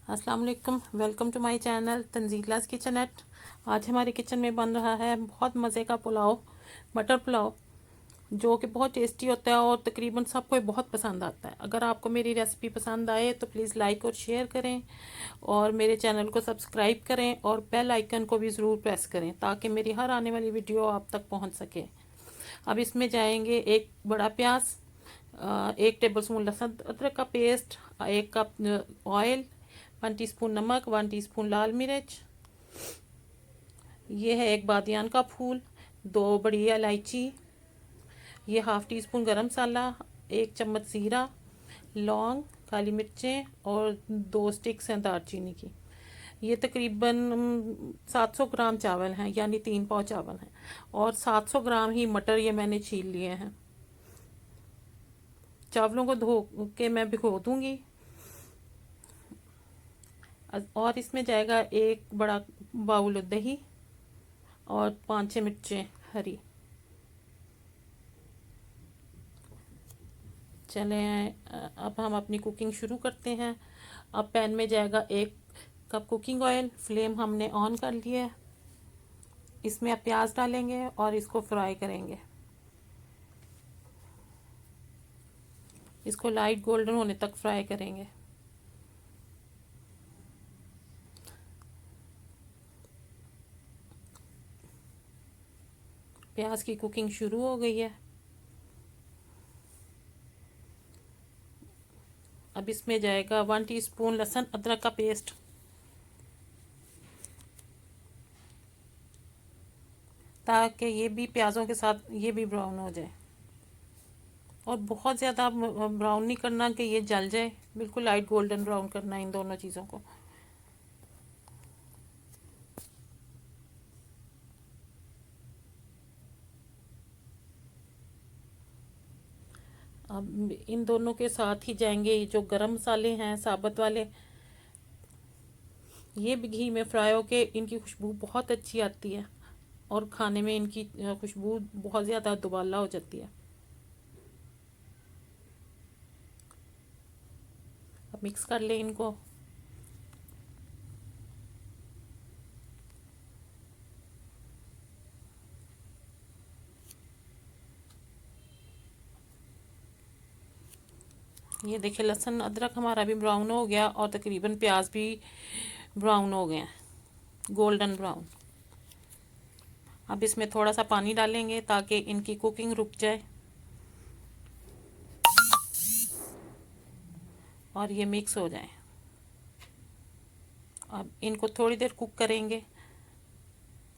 अस्सलाम वालेकुम, welcome to my channel तंजीला's किचनट। आज हमारे किचन में बन रहा है बहुत मज़े का पुलाव, मटर पुलाव, जो कि बहुत टेस्टी होता है और तकरीबन सबको बहुत पसंद आता है। अगर आपको मेरी रेसिपी पसंद आए तो प्लीज़ लाइक और शेयर करें और मेरे चैनल को सब्सक्राइब करें और बेल आइकन को भी ज़रूर प्रेस करें ताकि मेरी हर आने वाली वीडियो आप तक पहुंच सके। अब इसमें जाएंगे एक बड़ा प्याज, 1 टेबल स्पून लहसुन अदरक का पेस्ट, 1 कप ऑयल, 1 टीस्पून नमक, 1 टीस्पून लाल मिर्च, ये है एक बादियान का फूल, 2 बड़ी इलायची, ये ½ टीस्पून गरम मसाला, 1 चम्मच ज़ीरा, लौंग, काली मिर्चें और 2 स्टिक्स हैं दालचीनी की। ये तकरीबन 700 ग्राम चावल हैं, यानी 3 पाव चावल हैं और 700 ग्राम ही मटर ये मैंने छील लिए हैं। चावलों को धो के मैं भिगो दूंगी और इसमें जाएगा एक बड़ा बाउल दही और 5-6 मिर्चें हरी। चलें, अब हम अपनी कुकिंग शुरू करते हैं। अब पैन में जाएगा 1 कप कुकिंग ऑयल, फ्लेम हमने ऑन कर लिया है। इसमें अब प्याज डालेंगे और इसको फ्राई करेंगे। इसको लाइट गोल्डन होने तक फ्राई करेंगे। प्याज की कुकिंग शुरू हो गई है। अब इसमें जाएगा 1 टीस्पून लहसुन अदरक का पेस्ट, ताकि ये भी प्याज़ों के साथ ये भी ब्राउन हो जाए। और बहुत ज़्यादा ब्राउन नहीं करना कि ये जल जाए, बिल्कुल लाइट गोल्डन ब्राउन करना है इन दोनों चीज़ों को। अब इन दोनों के साथ ही जाएंगे ये जो गरम मसाले हैं साबुत वाले, ये भी घी में फ्राई होके इनकी खुशबू बहुत अच्छी आती है और खाने में इनकी खुशबू बहुत ज़्यादा दुबाला हो जाती है। अब मिक्स कर लें इनको। ये देखिए लहसुन अदरक हमारा भी ब्राउन हो गया और तकरीबन प्याज भी ब्राउन हो गए हैं, गोल्डन ब्राउन। अब इसमें थोड़ा सा पानी डालेंगे ताकि इनकी कुकिंग रुक जाए और ये मिक्स हो जाए। अब इनको थोड़ी देर कुक करेंगे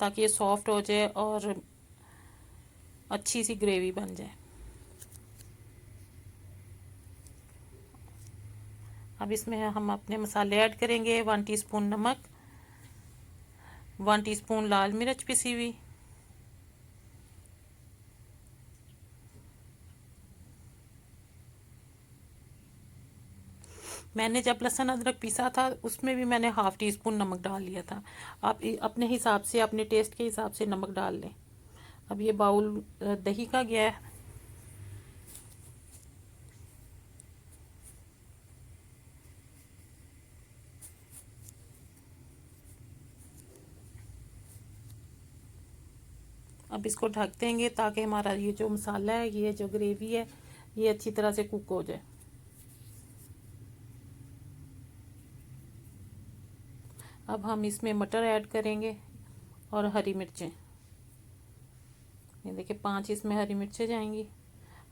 ताकि ये सॉफ्ट हो जाए और अच्छी सी ग्रेवी बन जाए। अब इसमें हम अपने मसाले ऐड करेंगे। 1 टीस्पून नमक, 1 टीस्पून लाल मिर्च पिसी हुई, मैंने जब लहसुन अदरक पीसा था उसमें भी मैंने ½ टीस्पून नमक डाल लिया था। आप अपने हिसाब से, अपने टेस्ट के हिसाब से नमक डाल लें। अब ये बाउल दही का गया है। अब इसको ढक देंगे ताकि हमारा ये जो मसाला है, ये जो ग्रेवी है, ये अच्छी तरह से कुक हो जाए। अब हम इसमें मटर ऐड करेंगे और हरी मिर्चें। ये देखिए 5 इसमें हरी मिर्चें जाएंगी।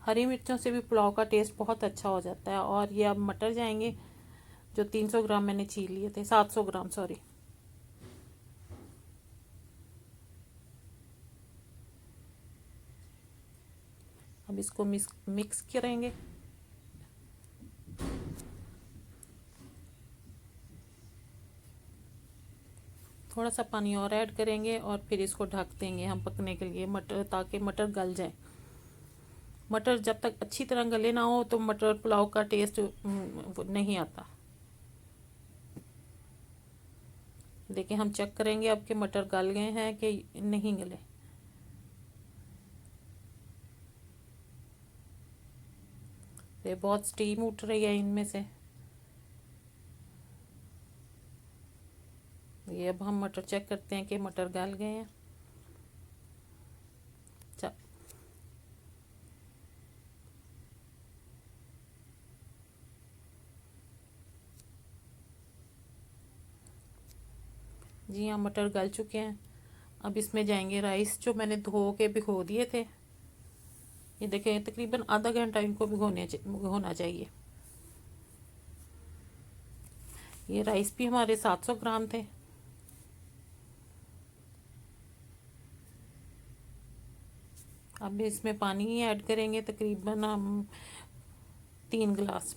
हरी मिर्चों से भी पुलाव का टेस्ट बहुत अच्छा हो जाता है। और ये अब मटर जाएंगे जो 300 ग्राम मैंने छील लिए थे, 700 ग्राम सॉरी। अब इसको मिक्स करेंगे। थोड़ा सा पानी और ऐड करेंगे और फिर इसको ढक देंगे हम पकने के लिए, मटर, ताकि मटर गल जाए। मटर जब तक अच्छी तरह गले ना हो तो मटर पुलाव का टेस्ट नहीं आता। देखिए हम चेक करेंगे अब कि मटर गल गए हैं कि नहीं गले। ये बहुत स्टीम उठ रही है इनमें से। ये अब हम मटर चेक करते हैं कि मटर गल गए हैं। अच्छा, जी हाँ, मटर गल चुके हैं। अब इसमें जाएंगे राइस जो मैंने धो के भिगो दिए थे। ये देखें, तकरीबन आधा घंटा इनको भिगोना चाहिए। ये राइस भी हमारे 700 ग्राम थे। अब इसमें पानी ऐड करेंगे, तकरीबन हम 3 गिलास।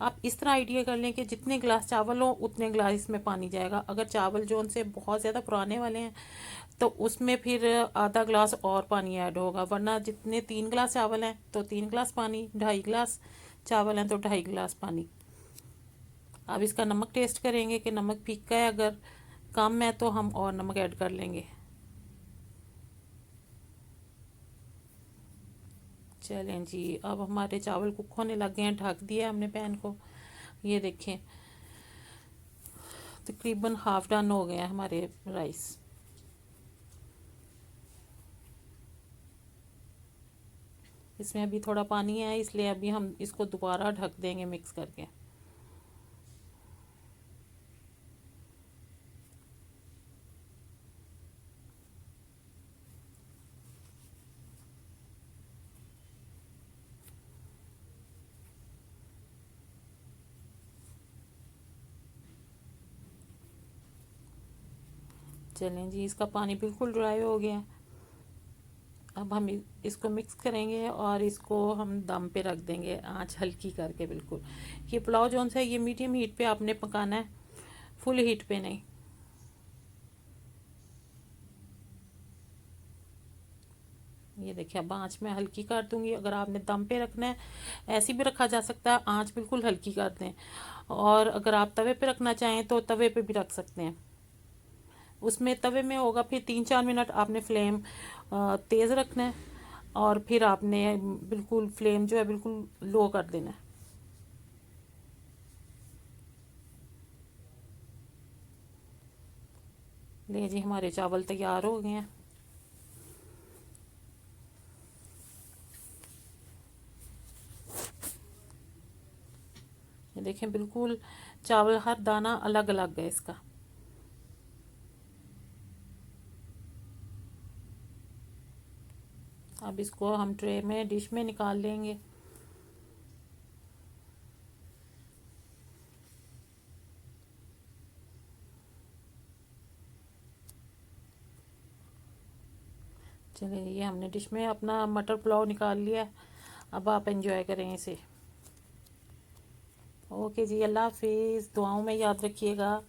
आप इस तरह आइडिया कर लें कि जितने गिलास चावल हो उतने गिलास इसमें पानी जाएगा। अगर चावल जो उनसे बहुत ज़्यादा पुराने वाले हैं तो उसमें फिर आधा गिलास और पानी ऐड होगा, वरना जितने 3 गिलास चावल हैं तो 3 गिलास पानी, 2.5 गिलास चावल हैं तो 2.5 गिलास पानी। अब इसका नमक टेस्ट करेंगे कि नमक फीका है, अगर कम है तो हम और नमक ऐड कर लेंगे। चलें जी, अब हमारे चावल कुक होने लग गए हैं। ढक दिया हमने पैन को। ये देखें, तकरीबन हाफ डन हो गए हैं हमारे राइस। इसमें अभी थोड़ा पानी है, इसलिए अभी हम इसको दोबारा ढक देंगे मिक्स करके। चलें जी, इसका पानी बिल्कुल ड्राई हो गया है। अब हम इसको मिक्स करेंगे और इसको हम दम पे रख देंगे, आंच हल्की करके बिल्कुल। ये पुलाव जो है ये मीडियम हीट पे आपने पकाना है, फुल हीट पे नहीं। ये देखिए, अब आंच मैं हल्की कर दूंगी। अगर आपने दम पे रखना है ऐसे भी रखा जा सकता है, आंच बिल्कुल हल्की कर दें। और अगर आप तवे पे रखना चाहें तो तवे पे भी रख सकते हैं। उसमें तवे में होगा फिर 3-4 मिनट आपने फ्लेम तेज़ रखना है और फिर आपने बिल्कुल फ्लेम जो है बिल्कुल लो कर देना है। ले जी, हमारे चावल तैयार हो गए हैं। ये देखें, बिल्कुल चावल हर दाना अलग अलग है इसका। अब इसको हम ट्रे में डिश में निकाल लेंगे। चलिए, ये हमने डिश में अपना मटर पुलाव निकाल लिया। अब आप एंजॉय करें इसे। ओके जी, अल्लाह हाफिज़। दुआओं में याद रखिएगा।